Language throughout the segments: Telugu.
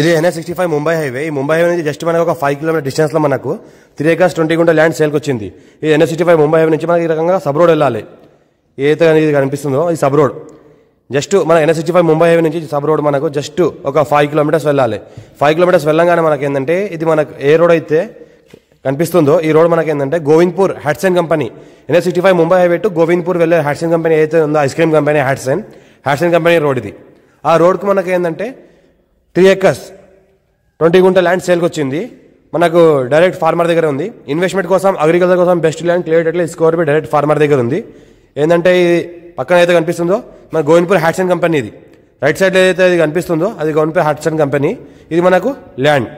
ఇది NH65 ముంబై హైవే. ఈ ముంబై హైవే నుంచి జస్ట్ మనకు ఒక 5 కిలోమీటర్ డిస్టెన్స్ లో మనకు 3 acres 20 గుంట ల్యాండ్ సేల్కి వచ్చింది. ఈ NH65 ముంబై హైవే నుంచి మనకి ఈ రకంగా సబ్ రోడ్ వెళ్ళాలి. ఏదైతే ఇది కనిపిస్తుందో ఈ సబ్ రోడ్ జస్ట్ మన NH65 ముంబై హైవే నుంచి సబ్ రోడ్ మనకు జస్ట్ ఒక 5 కిలోమీటర్స్ వెళ్ళాలి. 5 కిలోమీటర్స్ వెళ్ళంగానే మనకి ఏంటంటే ఇది మనకు ఏ రోడ్ అయితే కనిపిస్తుందో ఈ రోడ్ మనకి ఏంటంటే Govindpur Hatsun company NH65 Mumbai highway to Govindpur వెళ్ళే హ్యాట్సన్ కంపెనీ ఏదైతే ఉందో ice cream company Hatsun company road ఇది. ఆ రోడ్కు మనకి ఏంటంటే 3 acres 20 గుంట ల్యాండ్ సేల్కి వచ్చింది. మనకు డైరెక్ట్ ఫార్మర్ దగ్గర ఉంది. ఇన్వెస్ట్మెంట్ కోసం అగ్రికల్చర్ కోసం best land clear score direct farmer దగ్గర ఉంది. ఏంటంటే ఇది పక్కన అయితే కనిపిస్తుందో మన గోవింద్పూర్ హ్యాట్సన్ కంపెనీ ఇది. రైట్ సైడ్లో ఏదైతే ఇది కనిపిస్తుందో అది గోవింద్పూర్ హ్యాట్సన్ కంపెనీ. ఇది మనకు land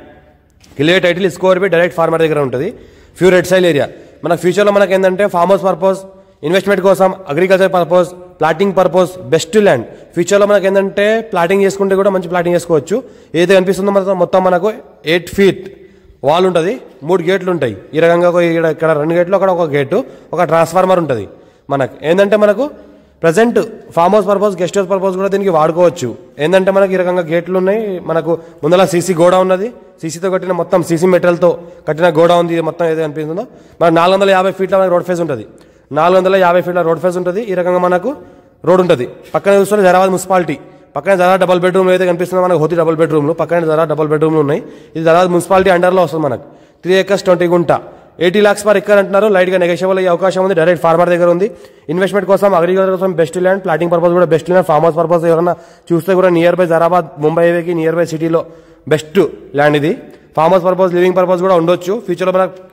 clear title score direct farmer దగ్గర ఉంటుంది. ఫ్యూ రెడ్ సైల్ ఏరియా మన ఫ్యూచర్లో మనకి ఏంటంటే ఫార్మ్ హౌస్ పర్పస్, ఇన్వెస్ట్మెంట్ కోసం, agriculture purpose, plotting purpose best land. ఫ్యూచర్లో మనకి ఏంటంటే ప్లాటింగ్ చేసుకుంటే కూడా మంచి ప్లాటింగ్ చేసుకోవచ్చు. ఏదైతే కనిపిస్తుందో మొత్తం మనకు 8 feet వాల్ ఉంటుంది. 3 గేట్లు ఉంటాయి. ఈ రకంగా ఇక్కడ 2 గేట్లు, అక్కడ ఒక గేటు, ఒక ట్రాన్స్ఫార్మర్ ఉంటుంది. మనకు ఏంటంటే మనకు present farm house purpose, guest house purpose కూడా దీనికి వాడుకోవచ్చు. ఏంటంటే మనకి ఈ రకంగా గేట్లు ఉన్నాయి. మనకు ముందర సీసీ గోడ ఉన్నది. సీసీతో కట్టిన మొత్తం సీసీ మెటల్తో కట్టిన గోడ ఉంది. మొత్తం ఏదైతే కనిపిస్తుందో మనకు 450 feet రోడ్ ఫేస్ ఉంటుంది. 450 feet రోడ్ ఫేస్ ఉంటుంది. ఈ రకంగా మనకు రోడ్ ఉంటుంది. పక్కన చూస్తే హైదరాబాద్ మున్సిపాలిటీ పక్కన జరా డబుల్ బెడ్రూమ్లు అయితే కనిపిస్తుందో మనకు హోతి డబుల్ బెడ్రూమ్లు పక్కన జరా డబుల్ బెడ్రూమ్లు ఉన్నాయి. ఇది హైదరాబాద్ మున్సిపాలిటీ అండర్లో వస్తుంది. మనకు 3 acres 20 గుంట 80 lakhs per acre అంటున్నారు. లైట్గా నెగోషియబుల్ అయ్యే అవకాశం ఉంది. డైరెక్ట్ ఫార్మర్ దగ్గర ఉంది. ఇన్వెస్ట్మెంట్ కోసం, అగ్రికల్చర్ కోసం బెస్ట్ ల్యాండ్, ప్లాటింగ్ పర్పస్ కూడా best land, farm house purpose ఎవరైనా చూస్తే కూడా నియర్ బై హైదరాబాద్ ముంబై హైవేకి నియర్ బై సిటీలో బెస్ట్ ల్యాండ్ ఇది. Farm house purpose, living purpose కూడా ఉండొచ్చు. ఫ్యూచర్లో మనకు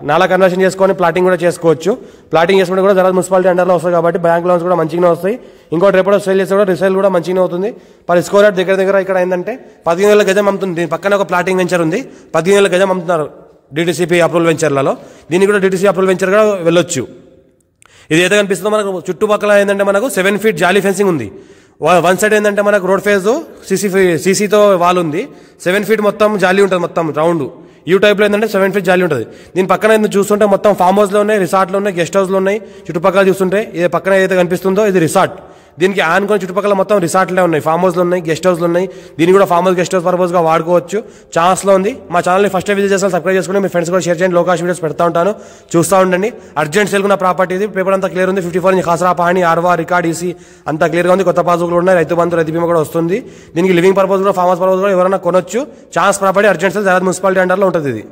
నాలా కన్వర్షన్ చేసుకొని ప్లాటింగ్ కూడా చేసుకోవచ్చు. ప్లాటింగ్ చేసుకుంటే కూడా హైదరాబాద్ మున్సిపాలిటీ అండర్లో వస్తుంది కాబట్టి బ్యాంక్ లోన్స్ కూడా మంచిగానే వస్తాయి. ఇంకోటి రేపు సేల్ చేస్తే కూడా రిసేల్ కూడా మంచిగానే అవుతుంది. పర్ స్క్వేర్ యార్డ్ దగ్గర ఇక్కడ ఏంటంటే 15,000 గజం అమ్ముతుంది. దీని పక్కన ఒక ప్లాటింగ్ వెంచర్ ఉంది. 15,000 గజం అమ్ముతున్నారు DTCP అప్రూవల్ వెంచర్లలో. దీన్ని కూడా DTC అప్రూవల్ వెంచర్ కూడా వెళ్ళొచ్చు. ఇది ఏదో కనిపిస్తుందో మనకు చుట్టుపక్కల ఏంటంటే మనకు 7 feet జాలీ ఫెన్సింగ్ ఉంది. 1 side ఏంటంటే మనకు రోడ్ ఫేజ్ సీసీతో వాల్ ఉంది. 7 feet మొత్తం జాలీ ఉంటుంది. మొత్తం రౌండ్ యూ టైప్లో ఏంటంటే 7 feet జాలీ ఉంటుంది. దీని పక్కన చూస్తుంటే మొత్తం ఫామ్ హౌస్లో ఉన్నాయి, రిసార్ట్లు ఉన్నాయి, గెస్ట్ హౌస్లు ఉన్నాయి. చుట్టుపక్కల చూస్తుంటే ఇది పక్కన ఏదైతే కనిపిస్తుందో ఇది రిసార్ట్. దీనికి ఆనుకొని చుట్టుపక్కల మొత్తం రిసార్ట్లే ఉన్నాయి, ఫామ్ హౌస్లు ఉన్నాయి, గెస్ట్ హౌస్లు ఉన్నాయి. దీన్ని కూడా ఫామ్ హౌస్, గెస్ట్ హౌస్ పర్పస్గా వాడుకోవచ్చు. ఛాన్స్లో ఉంది. మా ఛానల్ని ఫస్ట్ విజిట్ చేస్తే సబ్స్క్రైబ్ చేసుకుని మీ ఫ్రెండ్స్ కూడా షేర్ చేయండి. లోకాష్ వీడియోస్ పెడతా ఉంటాను, చూస్తూ ఉండండి. అర్జెంట్ సేల్కున్న ప్రాపర్టీ ఇది. పేపర్ అంతా క్లియర్ ఉంది. 54 ఇంచ్ ఖాసరా పహాణి, ఆర్వా, రికార్డ్, ఈసీ అంతా క్లియర్గా ఉంది. కొత్త పాస్బుక్లు ఉన్నాయి. రైతు బంధు, రైతు బీమా కూడా వస్తుంది. దీనికి లివింగ్ పర్పస్ కూడా, ఫామ్ హౌస్ పర్పస్ కూడా ఎవరైనా కొనొచ్చు. Chance property urgent sale Hyderabad municipality అండర్లో ఉంటుంది ఇది.